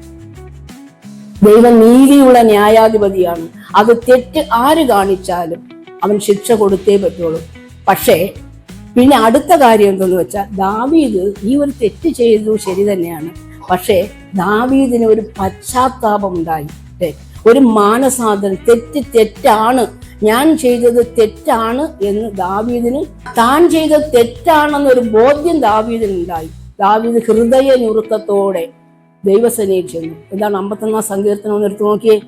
ദൈവം നീതിയുള്ള ന്യായാധിപതിയാണ്. അത് തെറ്റ് ആര് കാണിച്ചാലും അവൻ ശിക്ഷ കൊടുത്തേ പറ്റുള്ളൂ. പക്ഷേ പിന്നെ അടുത്ത കാര്യം എന്തെന്ന് വെച്ചാൽ, ദാവീദ് ഈ ഒരു തെറ്റ് ചെയ്തു, ശരി തന്നെയാണ്. പക്ഷേ ദാവീദിന് ഒരു പശ്ചാത്താപം ഉണ്ടായി, ഒരു മാനസാന്തരം. തെറ്റാണ്, ഞാൻ ചെയ്തത് തെറ്റാണ് എന്ന് ദാവീദിന്, താൻ ചെയ്തത് തെറ്റാണെന്നൊരു ബോധ്യം ദാവീദിനുണ്ടായി. ദാവീദ് ഹൃദയ ഞുറുക്കത്തോടെ ദൈവസേനയിൽ ചെന്നു. എന്താണ് 51 സങ്കീർത്തനം ഒന്ന് എടുത്തു നോക്കിയേ.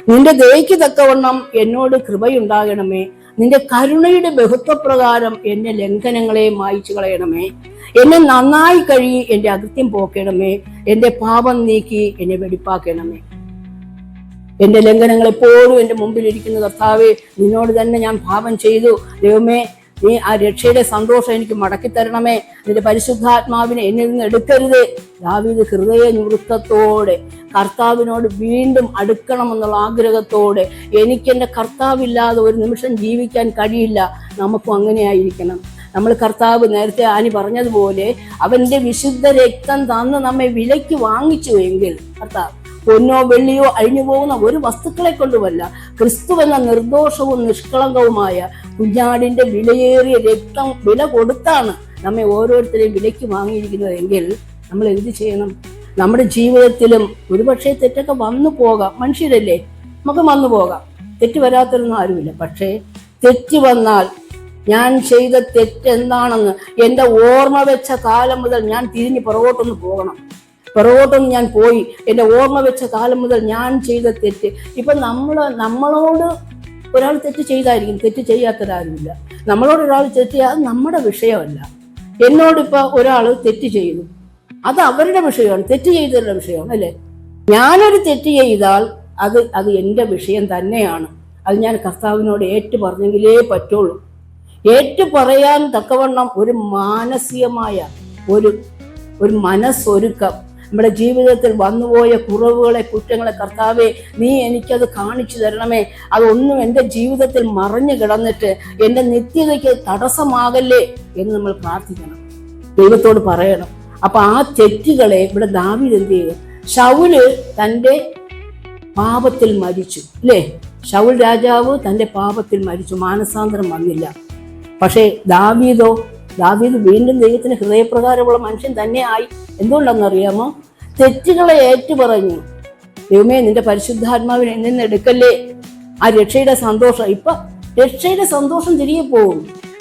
നിന്റെ ദയയ്ക്ക് തക്കവണ്ണം എന്നോട് കൃപയുണ്ടാകണമേ, നിന്റെ കരുണയുടെ ബഹുത്വപ്രകാരം എന്റെ ലംഘനങ്ങളെ മായ്ച്ചു കളയണമേ, എന്നെ നന്നായി കഴിയി എന്റെ അകൃത്യം പോക്കണമേ, എന്റെ പാപം നീക്കി എന്നെ വെടിപ്പാക്കണമേ. എന്റെ ലംഘനങ്ങൾ എപ്പോഴും എന്റെ മുമ്പിൽ ഇരിക്കുന്ന കർത്താവേ, നിന്നോട് തന്നെ ഞാൻ പാപം ചെയ്തു. ദൈവമേ, നീ ആ രക്ഷയുടെ സന്തോഷം എനിക്ക് മടക്കി തരണമേ, നിന്റെ പരിശുദ്ധാത്മാവിനെ എന്നിൽ നിന്ന് എടുക്കരുതേ. ദാവീദ് ഹൃദയ ഞുറുക്കത്തോടെ കർത്താവിനോട് വീണ്ടും അടുക്കണമെന്നുള്ള ആഗ്രഹത്തോടെ, എനിക്ക് എൻ്റെ കർത്താവില്ലാതെ ഒരു നിമിഷം ജീവിക്കാൻ കഴിയില്ല. നമുക്കും അങ്ങനെയായിരിക്കണം. നമ്മൾ കർത്താവ് നേരത്തെ ആനി പറഞ്ഞതുപോലെ അവന്റെ വിശുദ്ധ രക്തം തന്ന് നമ്മെ വിലയ്ക്ക് വാങ്ങിച്ചു എങ്കിൽ, കർത്താവ് പൊന്നോ വെള്ളിയോ അഴിഞ്ഞു പോകുന്ന ഒരു വസ്തുക്കളെ കൊണ്ടുമല്ല, ക്രിസ്തുവെന്ന നിർദോഷവും നിഷ്കളങ്കവുമായ കുഞ്ഞാടിന്റെ വിലയേറിയ രക്തം വില കൊടുത്താണ് നമ്മെ ഓരോരുത്തരെയും വിലയ്ക്ക് വാങ്ങിയിരിക്കുന്നതെങ്കിൽ നമ്മൾ എന്ത് ചെയ്യണം? നമ്മുടെ ജീവിതത്തിലും ഒരുപക്ഷെ തെറ്റൊക്കെ വന്നു പോകാം, മനുഷ്യരല്ലേ, നമുക്ക് വന്നു പോകാം, തെറ്റ് വരാത്തൊന്നും ആരുമില്ല. പക്ഷേ തെറ്റ് വന്നാൽ ഞാൻ ചെയ്ത തെറ്റെന്താണെന്ന് എൻ്റെ ഓർമ്മ വെച്ച കാലം മുതൽ ഞാൻ തിരിഞ്ഞ് പുറകോട്ടൊന്ന് പോകണം. പുറകോട്ടൊന്ന് ഞാൻ പോയി എൻ്റെ ഓർമ്മ വെച്ച കാലം മുതൽ ഞാൻ ചെയ്ത തെറ്റ്. ഇപ്പൊ നമ്മളോട് ഒരാൾ തെറ്റ് ചെയ്തായിരിക്കും, തെറ്റ് ചെയ്യാത്തൊരാരുമില്ല. നമ്മളോട് ഒരാൾ തെറ്റ് ചെയ്യാതെ നമ്മുടെ വിഷയമല്ല. എന്നോടിപ്പോ ഒരാൾ തെറ്റ് ചെയ്തു, അത് അവരുടെ വിഷയമാണ്, തെറ്റ് ചെയ്തവരുടെ വിഷയമാണ്, അല്ലേ? ഞാനൊരു തെറ്റ് ചെയ്താൽ അത് എൻ്റെ വിഷയം തന്നെയാണ്. അത് ഞാൻ കർത്താവിനോട് ഏറ്റു പറഞ്ഞെങ്കിലേ പറ്റുള്ളൂ. ഏറ്റു പറയാൻ തക്കവണ്ണം ഒരു മാനസികമായ ഒരു മനസ്സൊരുക്കം, നമ്മുടെ ജീവിതത്തിൽ വന്നുപോയ കുറവുകളെ, കുറ്റങ്ങളെ, കർത്താവെ നീ എനിക്കത് കാണിച്ചു തരണമേ, അതൊന്നും എൻ്റെ ജീവിതത്തിൽ മറഞ്ഞു കിടന്നിട്ട് എൻ്റെ നിത്യതയ്ക്ക് തടസ്സമാകല്ലേ എന്ന് നമ്മൾ പ്രാർത്ഥിക്കണം, ദൈവത്തോട് പറയണം. അപ്പൊ ആ തെറ്റുകളെ ഇവിടെ ദാവീദ് എന്ത് ചെയ്യും? ശൗല് തൻ്റെ പാപത്തിൽ മരിച്ചു, അല്ലേ? ശൗൽ രാജാവ് തൻ്റെ പാപത്തിൽ മരിച്ചു, മാനസാന്തരം വന്നില്ല. പക്ഷേ ദാവീദ് വീണ്ടും ദൈവത്തിന് ഹൃദയപ്രകാരമുള്ള മനുഷ്യൻ തന്നെ ആയി. എന്തുകൊണ്ടെന്നറിയാമോ? തെറ്റുകളെ ഏറ്റുപറഞ്ഞു. ദൈവമേ, നിന്റെ പരിശുദ്ധാത്മാവിനെ എന്നിൽ നിന്ന് എടുക്കല്ലേ. ആ രക്ഷയുടെ സന്തോഷം, രക്ഷയുടെ സന്തോഷം തിരികെ പോകും.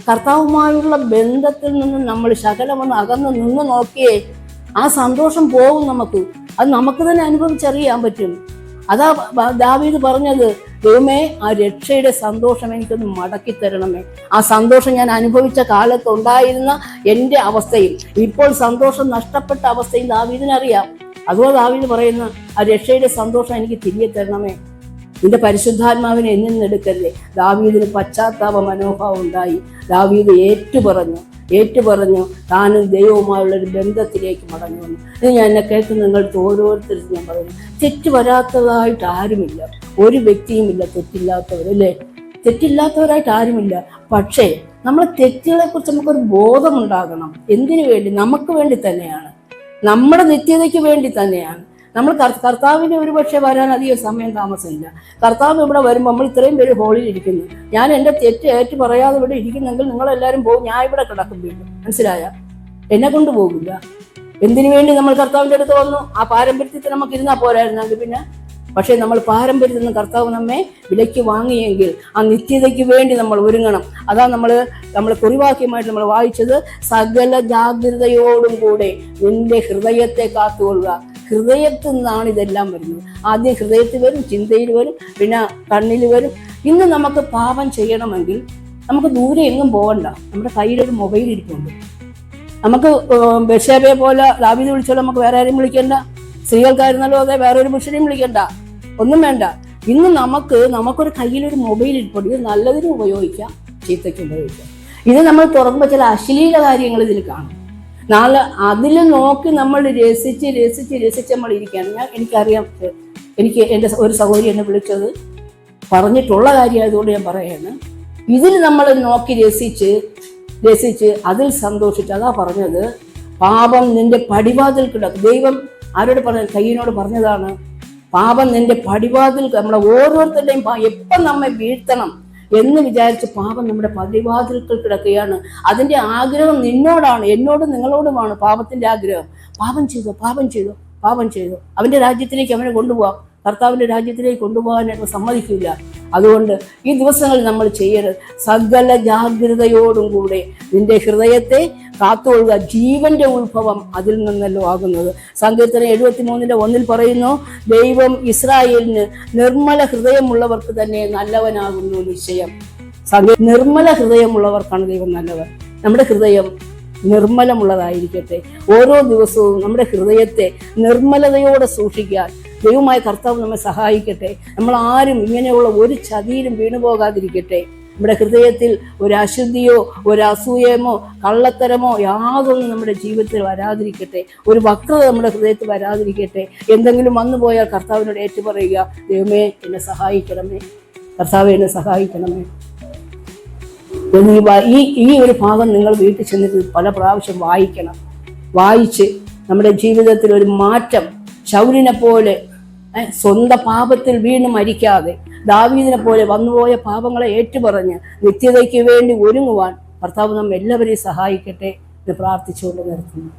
കർത്താവുമായുള്ള ബന്ധത്തിൽ നിന്ന് നമ്മൾ ശകലമൊന്ന് അകന്ന് നിന്ന് നോക്കിയേ, ആ സന്തോഷം പോകും നമുക്ക്. അത് നമുക്ക് തന്നെ അനുഭവിച്ചറിയാൻ പറ്റും. അതാ ദാവീദ് പറഞ്ഞത്, ദൈവമേ, ആ രക്ഷയുടെ സന്തോഷം എനിക്കൊന്ന് മടക്കി തരണമേ. ആ സന്തോഷം ഞാൻ അനുഭവിച്ച കാലത്തുണ്ടായിരുന്ന എൻ്റെ അവസ്ഥയിൽ, ഇപ്പോൾ സന്തോഷം നഷ്ടപ്പെട്ട അവസ്ഥയിൽ ദാവീദിനറിയാം. അതുപോലെ ദാവീദ് പറയുന്ന, ആ രക്ഷയുടെ സന്തോഷം എനിക്ക് തിരികെ തരണമേ, നിന്റെ പരിശുദ്ധാത്മാവിനെ എന്നിൽ നിന്ന് എടുക്കരുതേ. ദാവീദിന് പശ്ചാത്താപ മനോഭാവം ഉണ്ടായി. ദാവീദ് ഏറ്റുപറഞ്ഞു താനും ദൈവവുമായുള്ളൊരു ബന്ധത്തിലേക്ക് മടങ്ങി വന്നു. ഇത് ഞാൻ എന്നെ കേൾക്കുന്ന നിങ്ങൾക്ക് ഓരോരുത്തരും ഞാൻ പറയുന്നു, തെറ്റ് വരാത്തതായിട്ട് ആരുമില്ല, ഒരു വ്യക്തിയുമില്ല തെറ്റില്ലാത്തവരല്ലേ, തെറ്റില്ലാത്തവരായിട്ട് ആരുമില്ല. പക്ഷേ നമ്മൾ തെറ്റുകളെ കുറിച്ച് നമുക്കൊരു ബോധമുണ്ടാകണം. എന്തിനു വേണ്ടി? നമുക്ക് വേണ്ടി തന്നെയാണ്, നമ്മുടെ നിത്യതയ്ക്ക് വേണ്ടി തന്നെയാണ്. നമ്മൾ കർത്താവിന് ഒരുപക്ഷെ വരാൻ അധികം സമയം താമസമില്ല. കർത്താവ് ഇവിടെ വരുമ്പോൾ നമ്മൾ ഇത്രയും പേര് ഹോളിൽ ഇരിക്കുന്നു, ഞാൻ എൻ്റെ തെറ്റ് ഏറ്റു പറയാതെ ഇവിടെ ഇരിക്കുന്നെങ്കിൽ നിങ്ങളെല്ലാവരും പോകും, ഞാൻ ഇവിടെ കിടക്കും വീണ്ടും. മനസ്സിലായ? എന്നെ കൊണ്ട് പോകില്ല. എന്തിനു വേണ്ടി നമ്മൾ കർത്താവിൻ്റെ അടുത്ത് വന്നു? ആ പാരമ്പര്യത്തിൽ നമുക്ക് ഇരുന്നാൽ പോരായിരുന്നെങ്കിൽ പിന്നെ. പക്ഷേ നമ്മൾ പാരമ്പര്യത്തിൽ നിന്ന് കർത്താവ് നമ്മെ വിലയ്ക്ക് വാങ്ങിയെങ്കിൽ ആ നിത്യതയ്ക്ക് വേണ്ടി നമ്മൾ ഒരുങ്ങണം. അതാ നമ്മൾ കുറിവാക്യമായിട്ട് നമ്മൾ വായിച്ചത്, സകല ജാഗ്രതയോടും കൂടെ നിന്റെ ഹൃദയത്തെ കാത്തുകൊള്ളുക. ഹൃദയത്തിൽ നിന്നാണ് ഇതെല്ലാം വരുന്നത്. ആദ്യം ഹൃദയത്തിൽ വരും, ചിന്തയിൽ വരും, പിന്നെ കണ്ണിൽ വരും. ഇന്ന് നമുക്ക് പാപം ചെയ്യണമെങ്കിൽ നമുക്ക് ദൂരെ എങ്ങും പോകണ്ട, നമ്മുടെ കയ്യിലൊരു മൊബൈൽ ഇരിപ്പുണ്ട്. നമുക്ക് ബഷേബയെ പോലെ ദാവീദ് വിളിച്ചോളൂ, നമുക്ക് വേറെ ആരെയും വിളിക്കണ്ട. സ്ത്രീകൾക്കായിരുന്നല്ലോ അതെ, വേറെ ഒരു പുരുഷനെയും വിളിക്കണ്ട, ഒന്നും വേണ്ട. ഇന്ന് നമുക്കൊരു കയ്യിലൊരു മൊബൈൽ ഇരിപ്പുണ്ട്. ഇത് നല്ലതിനും ഉപയോഗിക്കാം, ചീത്തയ്ക്ക് ഉപയോഗിക്കാം. ഇത് നമ്മൾ തുറക്കുമ്പോൾ ചില അശ്ലീല കാര്യങ്ങൾ ഇതിൽ കാണും. നാളെ അതിൽ നോക്കി നമ്മൾ രസിച്ച് നമ്മൾ ഇരിക്കുകയാണ്. എനിക്കറിയാം, എനിക്ക് എൻ്റെ ഒരു സഹോദരി എന്നെ വിളിച്ചത് പറഞ്ഞിട്ടുള്ള കാര്യമായതുകൊണ്ട് ഞാൻ പറയാണ്. ഇതിൽ നമ്മൾ നോക്കി രസിച്ച് അതിൽ സന്തോഷിച്ച്, അതാ പറഞ്ഞത്, പാപം നിന്റെ പടിവാതിൽ കിടക്കും. ദൈവം ആരോട് പറഞ്ഞ? കയ്യിനോട് പറഞ്ഞതാണ്, പാപം നിന്റെ പടിവാതിൽ. നമ്മളെ ഓരോരുത്തരുടെയും എപ്പം നമ്മെ വീഴ്ത്തണം എന്ന് വിചാരിച്ച് പാപം നമ്മുടെ പടിവാതിൽക്കൽ കിടക്കുകയാണ്. അതിന്റെ ആഗ്രഹം നിന്നോടാണ്, എന്നോടും നിങ്ങളോടുമാണ് പാപത്തിന്റെ ആഗ്രഹം. പാപം ചെയ്തു അവന്റെ രാജ്യത്തിലേക്ക് അവനെ കൊണ്ടുപോകാം, കർത്താവിന്റെ രാജ്യത്തിലേക്ക് കൊണ്ടുപോകാനായിട്ട് സമ്മതിക്കില്ല. അതുകൊണ്ട് ഈ ദിവസങ്ങളിൽ നമ്മൾ ചെയ്യരുത്, സകല ജാഗ്രതയോടും കൂടെ നിന്റെ ഹൃദയത്തെ കാത്തുകൊള്ളുക. ജീവന്റെ ഉത്ഭവം അതിൽ നിന്നല്ലോ ആകുന്നത്. സങ്കീർത്തനം 73:1 പറയുന്നു, ദൈവം ഇസ്രായേലിന് നിർമ്മല ഹൃദയമുള്ളവർക്ക് തന്നെ നല്ലവനാകുന്നു നിശ്ചയം. നിർമ്മല ഹൃദയമുള്ളവർക്കാണ് ദൈവം നല്ലവൻ. നമ്മുടെ ഹൃദയം നിർമ്മലമുള്ളതായിരിക്കട്ടെ. ഓരോ ദിവസവും നമ്മുടെ ഹൃദയത്തെ നിർമ്മലതയോടെ സൂക്ഷിക്കാൻ ദൈവമായ കർത്താവ് നമ്മെ സഹായിക്കട്ടെ. നമ്മൾ ആരും ഇങ്ങനെയുള്ള ഒരു ചതിയിലും വീണുപോകാതിരിക്കട്ടെ. നമ്മുടെ ഹൃദയത്തിൽ ഒരു അശുദ്ധിയോ ഒരു അസൂയമോ കള്ളത്തരമോ യാതൊന്നും നമ്മുടെ ജീവിതത്തിൽ വരാതിരിക്കട്ടെ. ഒരു വക്രത നമ്മുടെ ഹൃദയത്തിൽ വരാതിരിക്കട്ടെ. എന്തെങ്കിലും വന്നു പോയാൽ കർത്താവിനോട് ഏറ്റുപറയുക, ദൈവമേ എന്നെ സഹായിക്കണമേ, കർത്താവെ എന്നെ സഹായിക്കണമേ. ഈ ഒരു ഭാഗം നിങ്ങൾ വീട്ടിൽ ചെന്നിട്ട് പല പ്രാവശ്യം വായിച്ച് നമ്മുടെ ജീവിതത്തിൽ ഒരു മാറ്റം, ശൗലിനെ പോലെ സ്വന്തം പാപത്തിൽ വീണ് മരിക്കാതെ ദാവീദിനെ പോലെ വന്നുപോയ പാപങ്ങളെ ഏറ്റുപറഞ്ഞ് നിത്യതയ്ക്ക് വേണ്ടി ഒരുങ്ങുവാൻ കർത്താവ് നമ്മെ എല്ലാവരെയും സഹായിക്കട്ടെ എന്ന് പ്രാർത്ഥിച്ചുകൊണ്ട് നിർത്തുന്നു.